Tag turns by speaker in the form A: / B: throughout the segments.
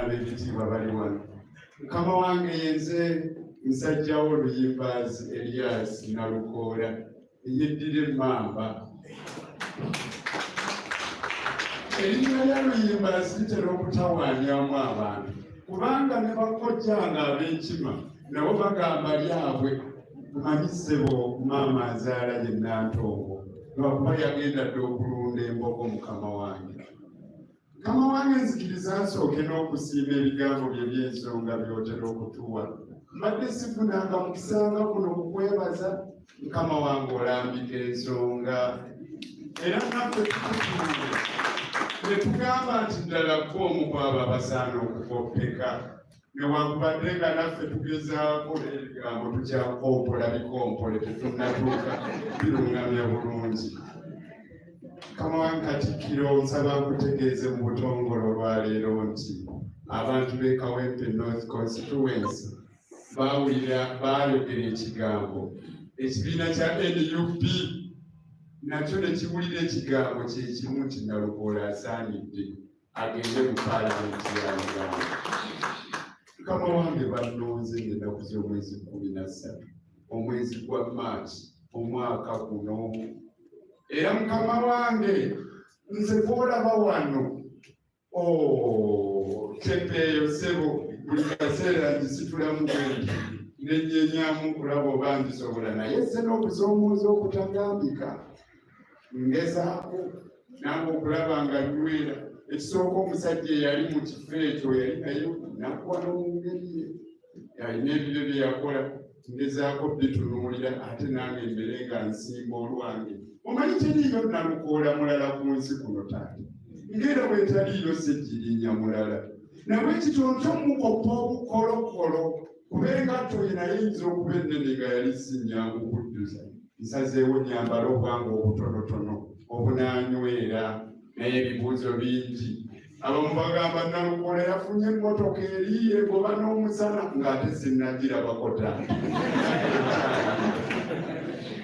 A: n'ab'ebitiibwa bali wano. Mukama wange yenze musajja wo Luyimbazi Elias Nalukoola eyeddira Emmamba. Erinnya lya Luyimbazi litera okutawaanyamu abantu kubanga ne bakojjanga ab'enkima nabo bagamba lyabwe mumanyisebo maama azaala ye Nantongo lwakuba yagenda dde okulunda embogo mukama wange. Mukama wange nzikiriza nsooke n'okusiima ebigambo bye by'ensonga by'otera okutuwa. Mbadde sifunanga mukisanga kuno kukwebaza mukama wange olambika ensonga era naffe tukutuule ne tugamba nti ddala bw'omu kwabo abasaana okukoppeka newankubadde nga naffe tugezaako ebigambo tukyakompola bikompole tetunnatuuka birungamya bulungi. Mukama wange Katikkiro nsaba nkutegeeze mu butongole olwaleero nti abantu b'e Kawempe North Constituency baayogera ekigambo. Ekibiina kya NUP nakyo ne kiwulira ekigambo kyekimu nti Nalukoola asaanidde agende mu paalamenti ya Uganda. Mukama wange bannonze ng'ennaku z'omwezi 13 omwezi gwa Maaci omwaka guno. Era mukama wange nze gw'olaba wano tepeeyo ssebo buli kaseera ngisitulamu bwendi nenyenyaamu kulaba oba nzisobola naye se n'okusoomooza okutagambika ngezaako nange okulaba nga nywera. Ekisooka omusajja eyali mu kifo ekyo yali naye nakuwa n'omu ngeri ye alina ebyo bye yakola ngezaako bitunuulira ate nange mbere nga nsimba olwange. Omanyi teriiyo Nalukoola mulala ku nsi kuno taata ng'era bwetaliiyo Ssejjirinya mulala nabwe kitonto mukoppa obukolokolo kuba engatto ye naye yinza okuba ennene nga yali sinnyangu kudduza. Nsazeewo nyambala obwange obutonotono obunaanywera naye ebibuuzo bingi. Abamu bagamba Nalukoola yafunye emmotoka eriye goba n'omusana ng'ate sinnagirabako taata.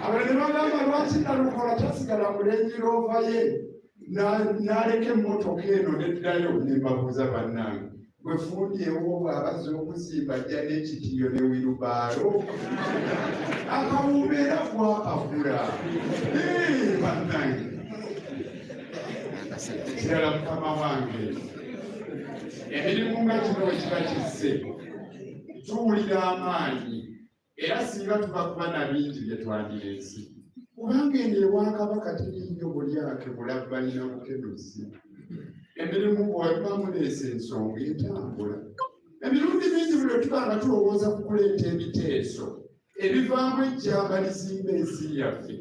A: Abalala bagamba lwaki Nalukoola tasigala mu Range Rover ye n'aleka emmotoka eno neddayo. Ne mbabuuza bannange bwe fundyewo bw'abazze okuzimba ajja n'ekitiyo ne wirubaalo akawumba era gwakagula. Bannange kirala mukama wange emirimu nga kino bwe kiba kisse tuwulira amaanyi era singa tuba kuba na bingi bye twandireese kubanga eno ewakabaka teriiyo bulyake bulabbalina bukenusi. Emirimu bw'oba muleese ensonga etambula. Emirundi mingi buli tuba nga tulowooza ku kuleeta ebiteeso ebivaamu ejjamba lizimba ensi yaffe.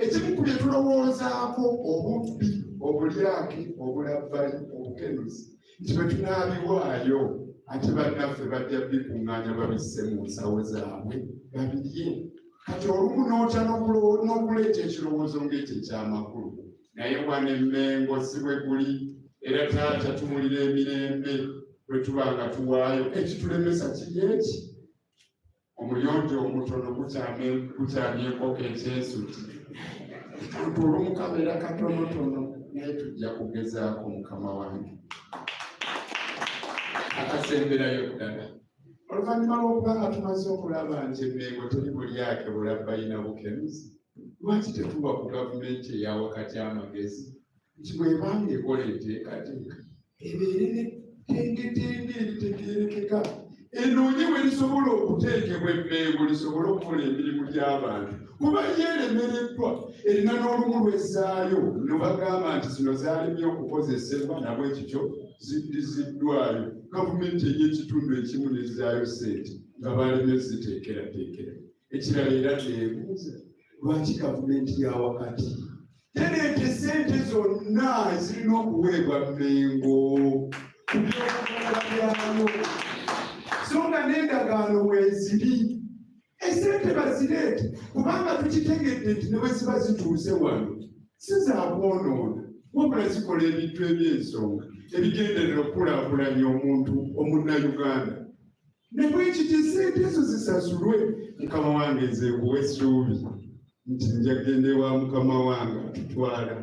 A: Ekimu ku bye tulowoozaako obubbi obulyake obulabbali obukenusi nti bwe tunaabiwaayo ate bannaffe bajja bikuŋŋaanya babisse mu nsawo zaabwe babirye. Kati olumu noota n'okuleeta ekirowoozo ng'ekyo ekyamakulu naye wano Emmengo si bwe guli. Era taata tumulira emirembe bwe tuba nga tuwaayo. Ekitulemesa kiri eki omuyonjo omutono gukyamya enkoko ekyensuti. Kanti olumu kabeera katonotono naye tujja kugezaako mukama wange akasemberayo ddala. Oluvannyuma lw'okuba nga tumaze okulaba nti Emmengo teri bulyake bulabbalina bukenusi, lwaki tetuba ku gavumenti eya wakati amagezi nti bwebanga ekola enteekateeka ebeere n'ettengetenge eritegeerekeka enoonye we lisobola okuteekebwa Emmengo lisobole okukola emirimu gy'abantu kuba yeeremereddwa. Erina n'olumu lw'essaayo ne bagamba nti zino zaalemye okukozesebwa nabwe ekityo ziddiziddwayo. Gavumenti ey'ekitundu ekimu nezaayo ssente nga baalemye ziteekerateekera. Ekirala era neebuuza lwaki gavumenti ya wakati tereete ssente zonna zirina okuweebwa Mmengo ku byobukola byayo so nga n'endagaano weeziri. Essente bazireete kubanga tukitegedde nti ne bwe ziba zituuse wano si zaakwonoona wabula zikola ebintu eby'ensonga ebigenderera okukulaakulanya omuntu omunnayuganda. Ne bwekiti ssente ezo zisasulwe. Mukama wange nze nkuwa essuubi nti njagenda ewa mukama wange atutwala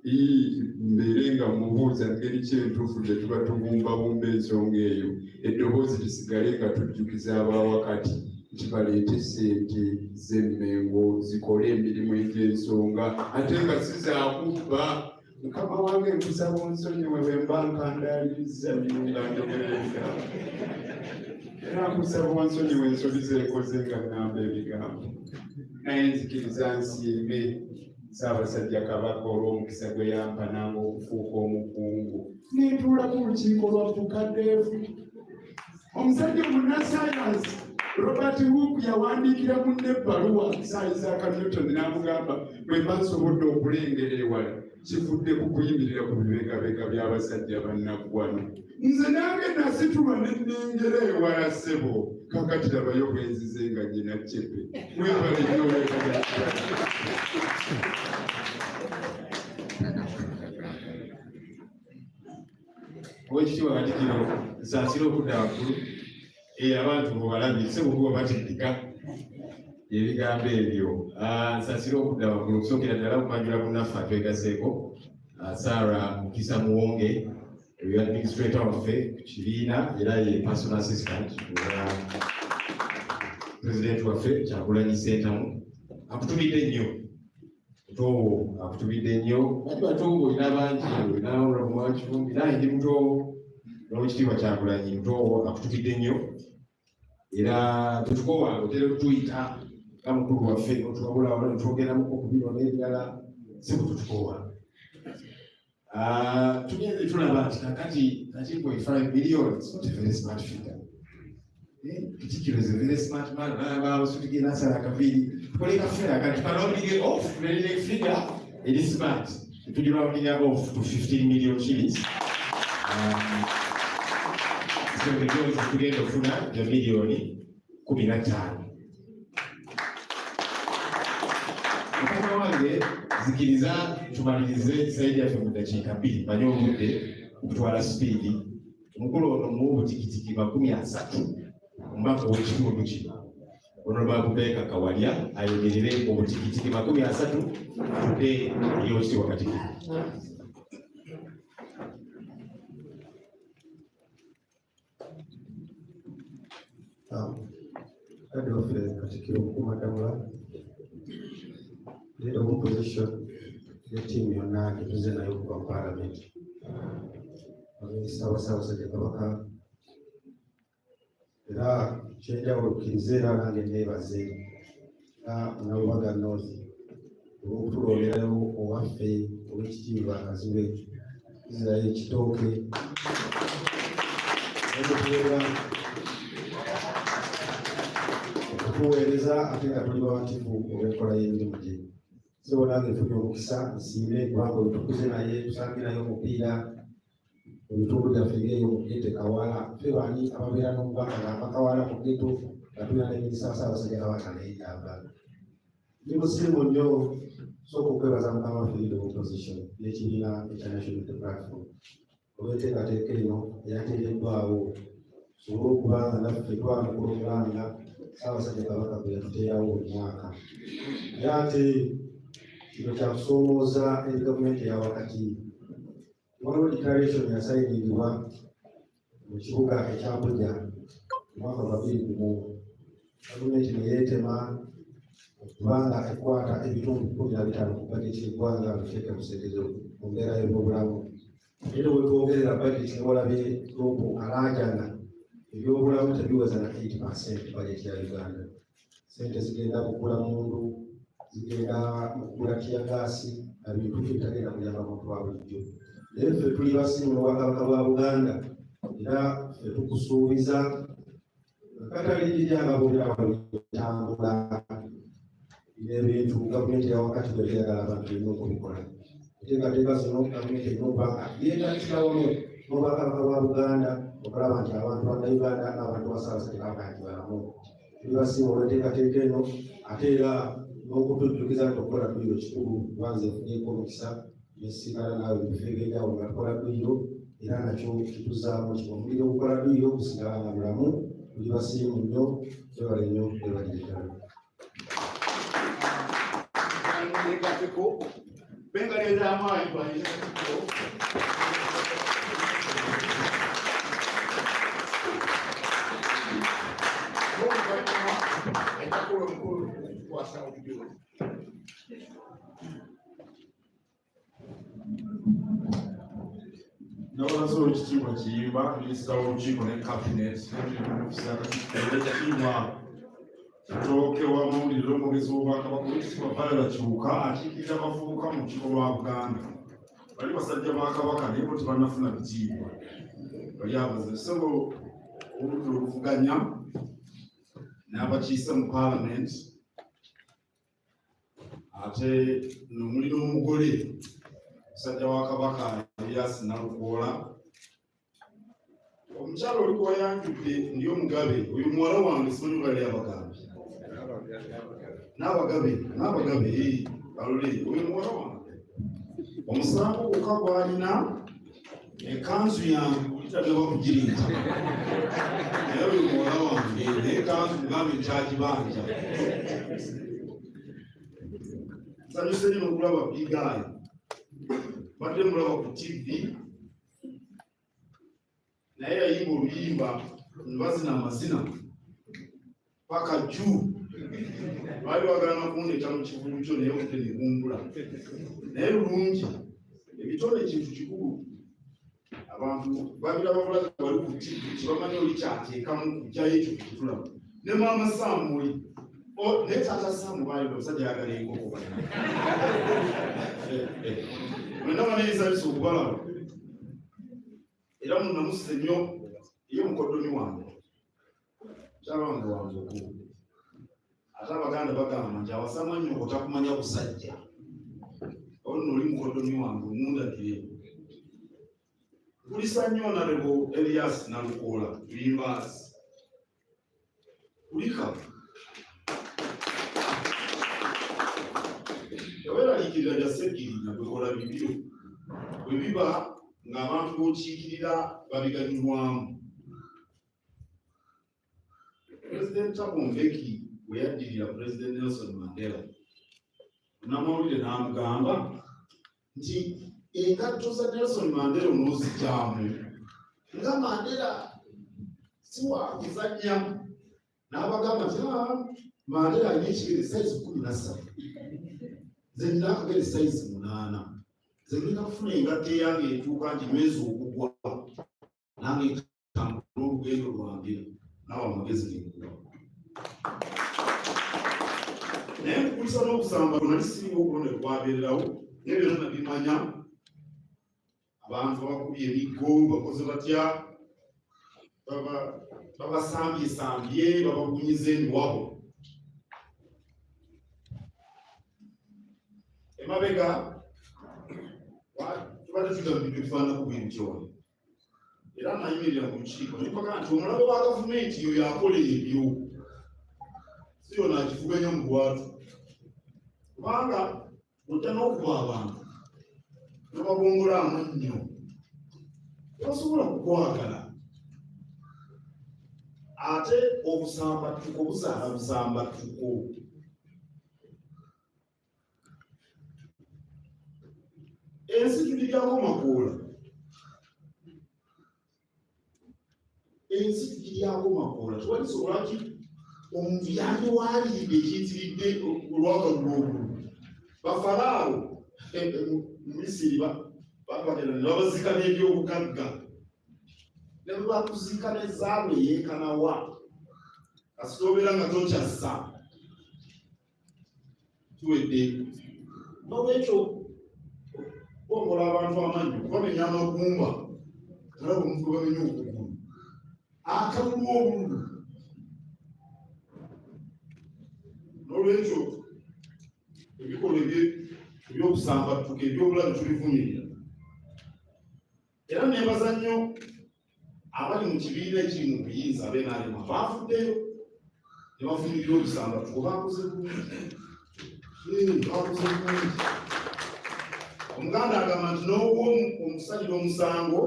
A: mbeerenga mubuuza ngeri ki entuufu gye tuba tubumbabumba ensonga eyo eddoboozi lisigale nga tujjukiza abawakati nti baleete ssente z'emmengo zikole emirimu egy'ensonga ate nga sizakubba. Mukama wange nkusaba onsonyiwe bwe mba nkandaaliriza nnyo nga njogera ebigambo, era nkusaba onsonyiwe ensobi zeekoze nga nnamba ebigambo. Naye nzikiriza nsiime Ssaabasajja Kabaka olw'omukisa gwe yampa nange okufuuka omukungu neetuula ku lukiiko lwa Bukadeefu. Omusajja munnassaayansi Robert Hooke yawandiikira munne ebbaluwa Isaac Newton n'amugamba bwe mba nsobodde okulengera ewala kivudde ku kuyimirira ku bibegabega by'abasajja bannaggwano. Nze nange nasitulwa ne nnengera ewala ssebo kakati labayo bwenzize nga nnyina ccepe. Mwebale nnyo
B: Oweekitiibwa Katikkiro nsaasira okudda waggulu abantu mubalabye ssebo kuba batiddika ebigambo ebyo. Nsaasira okudda waggulu okusookera ddala okumanjula munnaffe atwegaseeko Sarah Mukisa Muwonge eyo administrator waffe ku kibiina era ye personal assistant wa president waffe Kyagulanyi Ssentamu. Akutubidde nnyo Mutowo, akutubidde nnyo. Batowo olina bangi, olina Honorable Wakifumbi, naye ndi Mutowo n'Oweekitiibwa Kyagulanyi. Mutowo akutubidde nnyo era tetukoowa otera okutuyita nga mukulu waffe otwabula wala netwogeramuko ku bino n'ebirala sebo tetukoowa. Tugenze tulaba nti kakati 13.5 billion is not a very smart figure. Katikkiro is a very smart man. Abasutike nasala akaviri tukole kafeera kati tukalondinge off tulina figure eri smart tugiroundinga off to 15 million shillings. So the bills tugenda okufuna ya miliyoni 15. Mukama wange zikiriza tumalirize saidi yaffe mu ddakiika 2 manye obudde okutwala sipiidi. Omukulu ono mu butikitiki 30 omwaka w'ekitundu kino. Honorable Rebecca Kawalya ayogerere obutikitiki 30 tudde eri Oweekitiibwa Katikkiro.
C: Head of Katikkiro Mukumadamula, leader of opposition, the team yonna etuze nayo okuva mu Parliament. Ssaabasajja Kabaka era kyenjawulo kkiriza era nange neebaze Nalubaga North olw'okutulonderayo owaffe Oweekitiibwa Kazibe Israel Kitooke n'okutuweera okutuweereza ate nga tuli bawatifu olw'enkola y'emirimu gye. So nange nfunye omukisa nsiime kubanga wetukuze naye tusange naye omupiira mu bitundu byaffe ng'eyo mu Gete Kawala ffe baani ababeera n'omubaka ng'ava Kawala mu Geto nga tulina ne minisita Ssaabasajja Kabaka naye gyava. Ndi musiimu nnyo sooka okwebaza Mukama waffe leader of opposition n'ekibiina ekya National Unity Platform olw'enteekateeka eno eyateereddwawo sobola okuba nga naffe twamukulomulanga Ssaabasajja Kabaka gwe yatuteerawo emyaka. Era ate kino kyakusoomooza eri gavumenti eya wakati. Waliwo declaration yasayinibwa mu kibuga ekya Abuja mu mwaka gwa 2021. Gavumenti ne yeetema okubanga ekwata ebitundu 15 ku bajeti y'eggwanga biteeke mu ssetezo mu mbeera y'ebyobulamu. Era bwe twogerera bajeti ne walabye Robo alaajana ebyobulamu tebiweza na 80% bajeti ya Uganda. Ssente zigenda kugula mundu, zigenda mu kugula tiyagaasi na bintu bitagenda kuyamba muntu wa bulijjo. Naye ffe tuli basiimu n'Obwakabaka bwa Buganda era ffe tukusuubiza kataliriranga bwogera walitambula n'ebintu gavumenti ya wakati bwe teeyagala abantu erina okubikola. Enteekateeka zino gavumenti erina okuba nga yeegattira wamu n'Obwakabaka bwa Buganda okulaba nti abantu bannayuganda n'abantu ba Ssaabasajja Kabaka nti balamu. Tuli basiimu olw'enteekateeka eno ate era n'okutujjukiza nti okukola dduyiro kikulu kubanza efunyeeko omukisa nesiigala naawe ebifo eby'enjawulo nga tukola dduyiro era nakyo kituzaamu nti omuliro ogukola dduyiro gusigala nga mulamu. Tuli basiimu nnyo twebale nnyo ebalire ddala.
A: bengaleza amaanyi twalina etakuwa mkulu kwasa obujulu.
D: Nabaza olukitiibwa Kiyimba, minisita w'olukiiko ne kabinet Kiyimba Kitooke w'amawulire omwogezi w'Obwakabaka Oweekitiibwa Viola Kiwuka akiikirira abavubuka mu lukiiko lwa Buganda. Bali basajja ba Kabaka naye bo tebannafuna bitiibwa. Bali abaze ssebo oludda oluvuganya n'abakiise mu paalamenti ate muli n'omugole musajja wa Kabaka Elias Nalukoola. Omukyalo oli gwayanjudde ndi Omugabe, oyo muwala wange simanyi bali Abagabe n'Abagabe balole oyo muwala wange. Omusango gwokka gwalina ekanzu yange kulitagaba kugirinta naye oyo muwala wange n'ekanzu mugambe nkyagibanja. Nsanyuse nnyo okulaba Bigayi badde mulaba ku TV naye yayimba oluyimba nbazina amazina paka jju baali bagana kundeeta mu kivulu kyo naye obudde nebumbula naye lulungi ebitone kintu kikulu. Abantu babiraba bulaga bali ku TV kibamanyi oli kyateekamu kujjayo ekyo kitulaba ne maama Saamuli naye taata Saamu baali omusajja ayagala enkoko bana mwena baneeyisabisa okubalaba era munamusize nnyo ye mukoddomi wange kyabange wange okubu ate Abaganda bagamba nti awasama nnyo otakumanya busajja ono oli mukoddomi wange omundagire. Kulisa nnyo Honorable Elias Nalukoola Bimbaazi kulika yaweraliikirira lya Sseggirinya bwekola bibyo bwe biba ng'abantu b'okiikirira babiganyulwamu. President Thabo Mbeki bwe yaddirira President Nelson Mandela munnamawulire n'amugamba nti engatto za Nelson Mandela onoozigyamu nga Mandela si wakuzannya. N'abagamba nti Mandela alina ekigere sayizi 13 nze nina akagere sayizi 8 nze ngenda kufuna engatto eyange etuuka nti mwezi ogugwa nange tambula olugendo lwange nawe amagezi genkuba. Naye nkukulisa n'okusamba nali siriwo obulonde bwabeererawo naye byonna nabimanya. Abantu babakubye emiggo bakoze batya babasambye bababunyiza emiwabo. Emabega tubadde tugamba bintu ebifaananako bwe bityo era nayimirira mu lukiiko nempaga nti omulabe wa gavumenti yo yakola ebyo si yona akivuganya mu bwatu kubanga ojja n'okuba abantu nobabongola amannyo tebasobola kukwagala. Ate obusambattuko buzaala busambattuko. Ensi tugiryako makoola, ensi tugiryako makoola. Tewalisobola ki omuntu yali waaliidde ekiyitiridde olwagalula obulu. Bafaraawo mu Misiri bagenda ne babazika n'ebyobugagga ne bwe bakuzika n'ezaabu eyeekanawa kasita obeera nga tokyassa kiwedde. Nolwekyo bongola abantu amannyo bamenya amagumba alaba omuntu bamenya okugulu akalulu obululu. Nolwekyo ebikolwa ebyokusambattuka ebyobulabe tubivumirira era nebaza nnyo abali mu kibiina ekiri mu buyinza abenaalema baafuddeyo ne bavumirira obusambattuko. Bakoze bulungi bakoze bulungi. Omuganda agamba nti n'obwa omusalira omusango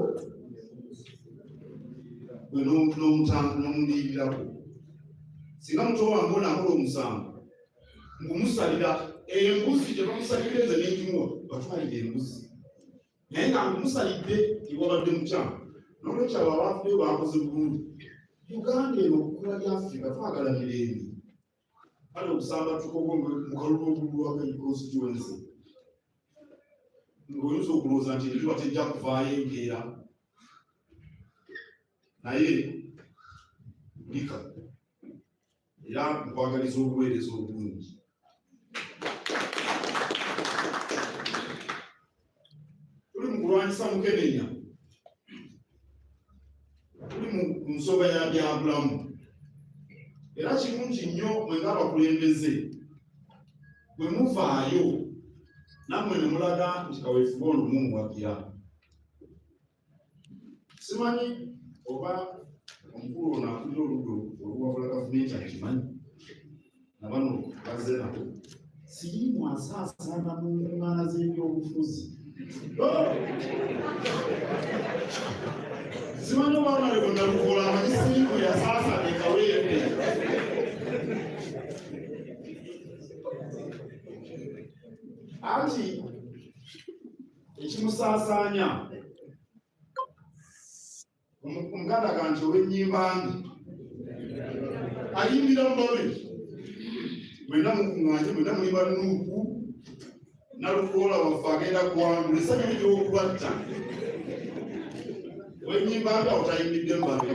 D: gwe n'omuliirirako. Singa muto wange onaakola omusango ngumusalira embuzi gye bamusalira enze n'engimuwa batwalira embuzi naye nga ngumusalidde iwabadde mukyama n'olwekyo abo abafuddeyo bakoze bulungi. Uganda eno okukula lya Afrika twagala mirembe kale okusamba tukogo mu kalulu obulwaka constituency ng'oyinza okulowooza nti enjuba tejja kuvaayo enkeera naye lika era nkwagaliza obuweereza obulungi. Tuli mu kulwanyisa Mukenenya, tuli mu nsonga ya byabulamu era kirungi nnyo mwe ng'abakulembeze bwe muvaayo nammwe ne mulaga nti kaweefube ono mumuwagira. Simanyi oba omukulu ono akulira oludda oluwabula gavumenti akimanyi na bano bazze nabo siriimu asaasaana mu nkuŋŋaana z'ebyobufuzi. Simanyi oba naleko nalukola amanyi siriimu yasaasaana ekaweepe. Anti ekimusaasaanya omuganda ganti olw'ennyimba mbi ayimbira mubabe mwena mukuŋŋaanye mwena muyimba Nuuku Nalukoola waffe agenda kuwangula essanyu ly'okubatta olw'ennyimba mbi awo tayimbidde mubabe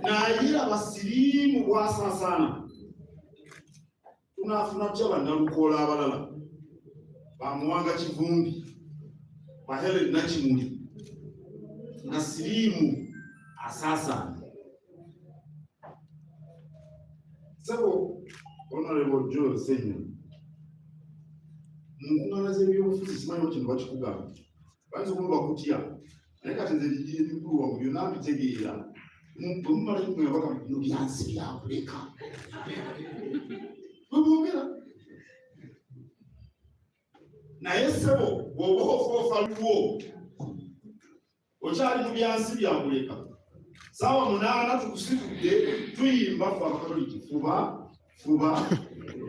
D: naye abasiriimu bwasaasaana. Tunaafuna tutya bannalukoola abalala bamuwanga Kivumbi ba Helen Nakimuli nga siriimu asaasaana. Sebo Honorable Joel Ssenyomo mu nkuŋŋaana z'ebyobufuzi simanyi kino bakikugamba bayinza okuba bakutya naye kati nze ebikulu wamu byonna mbitegeera bwe mumala kikumenya baka bino byansi byakuleka bwebwogera naye sebo bw'oba ofoofa luwo okyali mu byansi byakuleka saawa 8 tukusitudde tuyimba fe Abakatoliki fuba fuba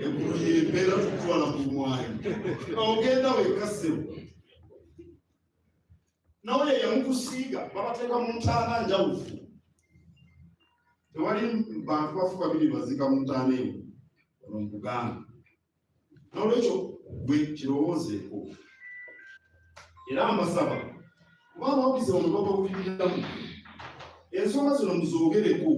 D: eggulu ly'embeera tutwala mu mwanyi ogenda wekka sebo nawe ye yamukusiiga babateeka mu ntaana njawufu tewali bantu bafu babiri bazika mu ntaana emu ono mu Buganda. N'olwekyo bwe kirowoozeeko era mbasaba kuba abawagizi bano babawuliriramu ensonga zino muzoogereko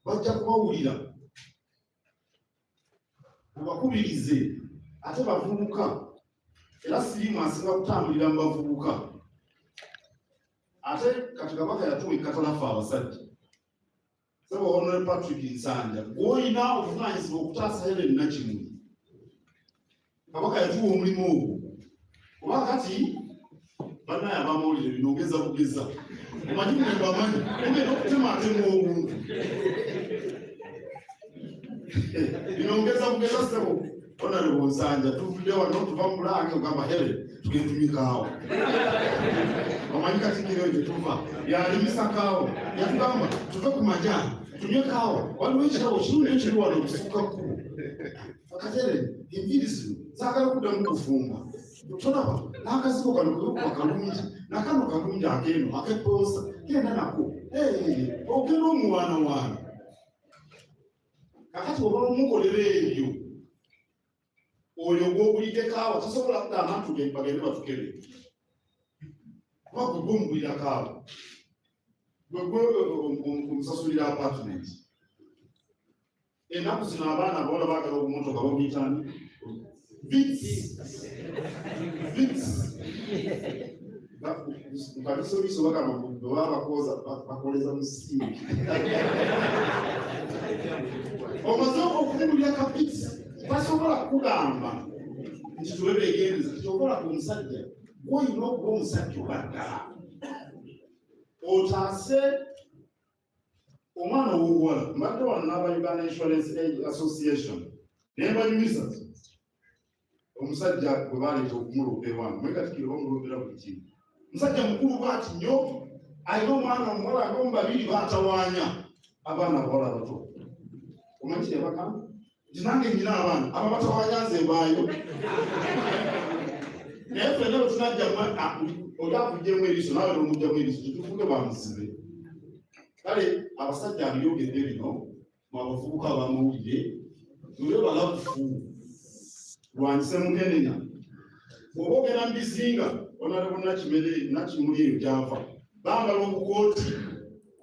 D: bajja kubawulira mubakubirize ate bavubuka era siriimu asinga kutambulira mu bavubuka ate kati Kabaka yatuwa ekkatalafu abasajja. Sebo Honorable Patrick Nsanja gw'olina obuvunaanyizibwa okutaasa Helen Nakimuli Kabaka yatuwa omulimu ogwo kuba kati bannaye abamawulire bino ogeza bugeza omanyi mwe bamanyi ogenda okutemaatema obuntu bino ogeza bugeza. Sebo Honorable Nsanja tuvudde wano tuva mu Bulange ogamba Helen tugenda tumikaawo omanyi kati ngiro gye tuva yalimisa kaawa yatugamba tuve ku majaani tunywe kaawa waliwo ekirawo kirungi ekiri wano okusuuka kkubo akatere enviiri zino zaagala okuddamu kufumba tolaba n'akazigo kano kekuba kalungi nakano kalungi akeeno akepoosa genda nako ogenda omuwaanawaana kakati oba omukolera ebyo oyo gw'ogulidde kaawa tasobola kugamba nti bagende batukebe kuba gwe gw'omugulira kaawa gwe omusasulira apartment. Ennaku zino abaana abawala baagala obumotoka babuyitani mukalisobiso bagamba bwe baba bakooza bakoleza mu simu omaze okumugulira kapiti tasobola kugamba nti tube beegendereza kyokola ku musajja gw'olina okuba omusajja obaddala otaase omwana ow'obuwala. Mbadde wano n'aba Uganda Insurance Association naye banyumiza omusajja gwe baleeta okumuloopa ewange mwe katikiro bamulopera buli kimu. Musajja mukulu bw'ati nnyo alina omwana omuwala abamu babiri baatawaanya abaana abawala abato. Omanyi kye yabagamba? Nti nange nnyina abaana aba batawaanya nze mbaayo. Naye ffenna bwe tunajjamu oli akuggyeemu eriiso naawe n'omugyamu eriiso tetufuuke bamuzibe. Kale abasajja abyogedde bino mu abavubuka ab'amawulire mube balabufu lwanyise mukenenya. Bw'oba ogenda mu bizinga Honorable Nakimuli eyo gy'ava bambala obukooti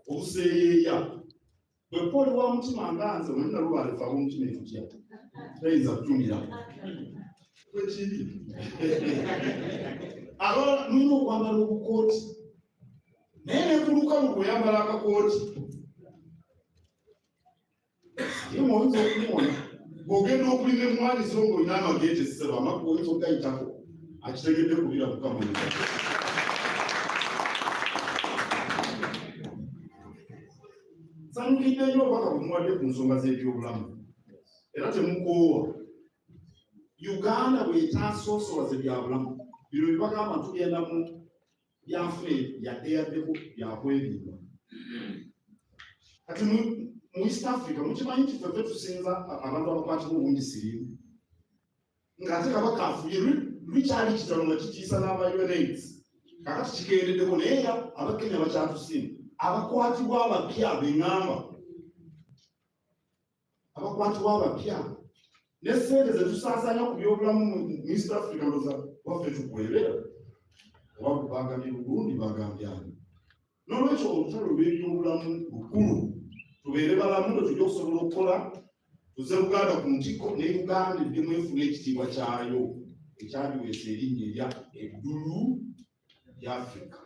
D: obuseeyeeya. Bwe poli wa mutima nga nze omanyi nalwo balefa ab'omutima ekutya tayinza kutumira kwekiri. Aba mulina okwambala obukooti naye nekuluka mu kweyambala akakooti ye oyinza okumubona bw'ogenda okulima emmwanyi zo ng'olina amageeti essebo amakuba oyinza okugayitako akitegedde kubira kukamunika. Nsanyukidde nnyo obubaka bwe muwadde ku nsonga z'ebyobulamu era temukoowa. Uganda bw'etaasoosowaze byabulamu bino bye bagamba tugenda mu byanfune yaddeko byakwebinga. Kati mu East Africa mukimanyi nti ffeffe tusinza abantu abakwatibwa obungi siriimu ng'ate kabaka afubye lukyali kitalo nga kitiisa n'aba-UNAIDS kakati kikeereddeko naye era abakenya bakyatusiima. Abakwatibwa abapya beŋŋamba abakwatibwa abapya ne ssente ze tusaasaanya ku byobulamu mu East Africa ndoza waffe tukwebera oba bagambye Burundi bagambyani. N'olwekyo olutalo lw'ebyobulamu lukulu tubeere balamu lwe tujja okusobola okukola tuze Buganda ku ntikko ne Uganda eddemu efuna ekitiibwa kyayo ekyabiweesa erinnya erya eddulu lya Africa.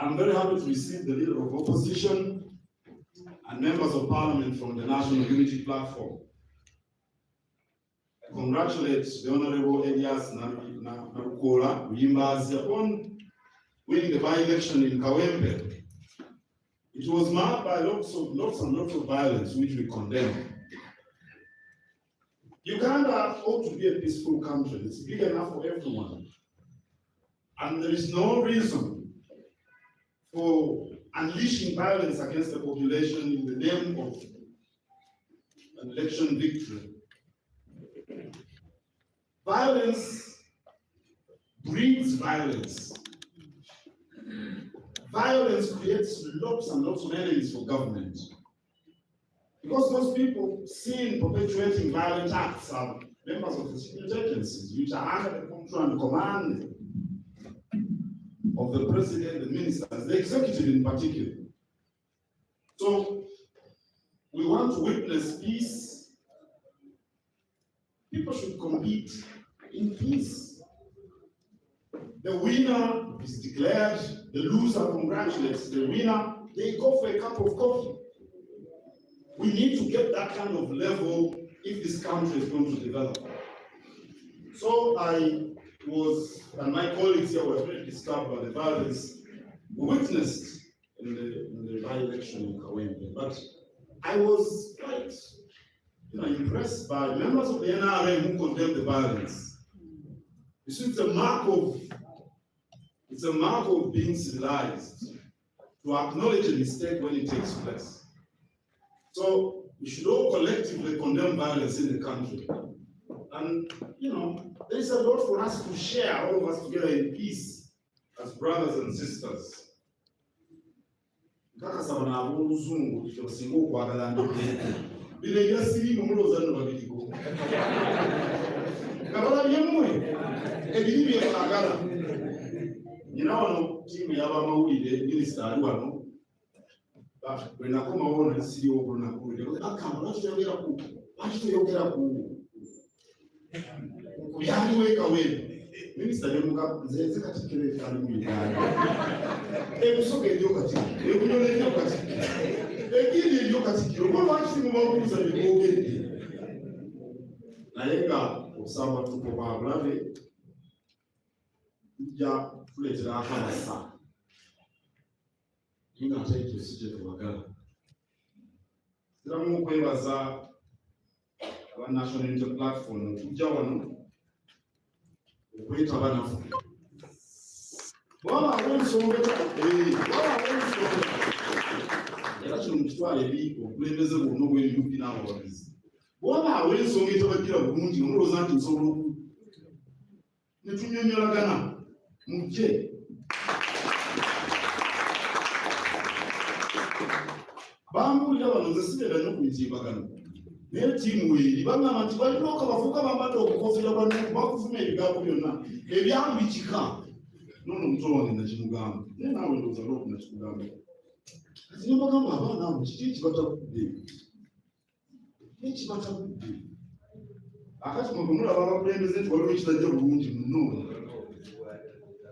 D: I'm very happy to receive the leader of opposition and members of parliament from the National Unity Platform. I congratulate the Honorable Elias Narukola Uyimbazi upon winning the by-election in Kawempe. It was marked by lots and lots of violence, which we condemn. Uganda ought to be a peaceful country. It's big enough for everyone. And there is no reason for unleashing violence against the population in the name of an election victory. Violence breeds violence. Violence creates lots and lots of enemies for government. Because most people seen perpetuating violent acts are members of the security agencies, which are under the control and command of the president, the ministers, the executive in particular. So we want to witness peace. People should compete in peace. The winner is declared, the loser congratulates the winner, they go for a cup of coffee. We need to get that kind of level if this country is going to develop. So I was, and my colleagues here were very disturbed by the violence we witnessed in the by-election in Kawempe. But I was quite impressed by members of the NRA who condemned the violence. You see, it's a mark of being civilized to acknowledge a mistake when it takes place. So we should all collectively condemn violence in the country. And there is a lot for us to share, all of us together in peace as brothers and sisters. Tiimu y'abamawulire minisita ali wano bwe nakomawo nasiriwo olunaku akamba lwaki toyogera ku byaliwo e Kawempe. Minisita nemuga nze Katikkiro ali mu Uganda ebusoga eryo Katikkiro ebunyola eryo Katikkiro ekindi eryo Katikkiro oba lwaki simubabuuza byebwogedde naye nga obusamba tuko bwa bulabe tujja tuleetera akamasa nga ate ekyo si kye tubagala. Siramu okwebaza aba National Unity Platform okujja wano okwetaba naffe Bwaba ensonga era kino mukitwala eri obukulembeze bwonna obw'ebyupi n'abawagizi. Bwabaawo ensonga etabagira bulungi nomulowooza nti nsobola ne tunyonyolagana mujje. Bambuulira bano nze sibeera nnyo ku mitimbagano naye ttiimu weeri bagamba nti balina okabavubuka bambadde okukofiira bakuvuma ebigambo byonna ebyambikika. Nono omuto wange nakimugamba naye naawe ndowooza lwoku nakikugamba kati ne bagamba abaana abo kiki ekibatabudde ekibatabudde akati mwe mulaba abakulembeze nti waliwo ekitajja bulungi muno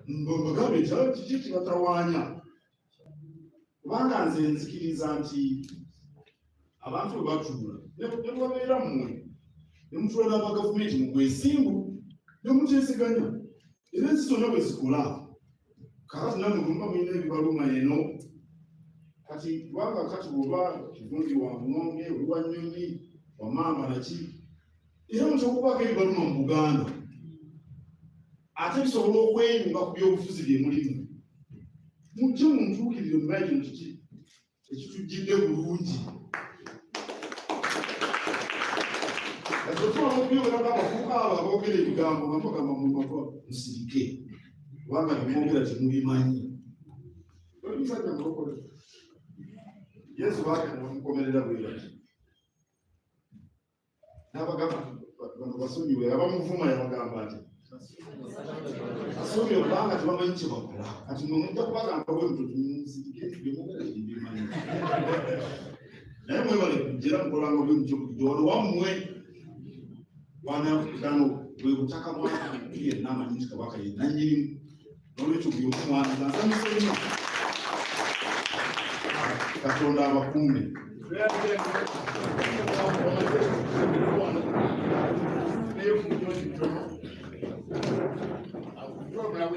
D: mbagambe nti kiki ekibatawaanya kubanga nze nzikiriza nti abantu bwe batuula ne babeera mmwe ne mutuula n'abagavumenti mu bwesimbu ne muteeseganya era ensi zonna bwe zikola kakati nammwe bwe muba mulina ebibaluma eno kati kubanga kati bw'oba kivundi wa Mumonge oli wa Nnyonyi wa Mamba naki era mutya okubaako ebibaluma mu Buganda ate bisobola okweyunga ku byobufuzi bye mulimu mujje muntuukirire mubaye kino kiki ekitujjidde bulungi atotwamubyogeraga abafuuka abo aboogera ebigambo nga bagamba mumako musirike kubanga bimwogera temubimanyi omusajja mulokole Yesu bamukomerera bwebati n'abagamba bano basonyiwe abamuvuma yabagamba ati asomye kubanga tebamanyi kye bakola kati mwe mujja kubagamba bwe mutyo tumusirike bimwogera temubimanyi naye mwebale kujjera mukolanga bwe mutyo bulijjo wano wammwe gano bwe butaka mwaki yenna amanyi nti Kabaka ye nannyinimu n'olwekyo buli omu mwanza nsanyusa nnyo Katonda abakuume.
A: Program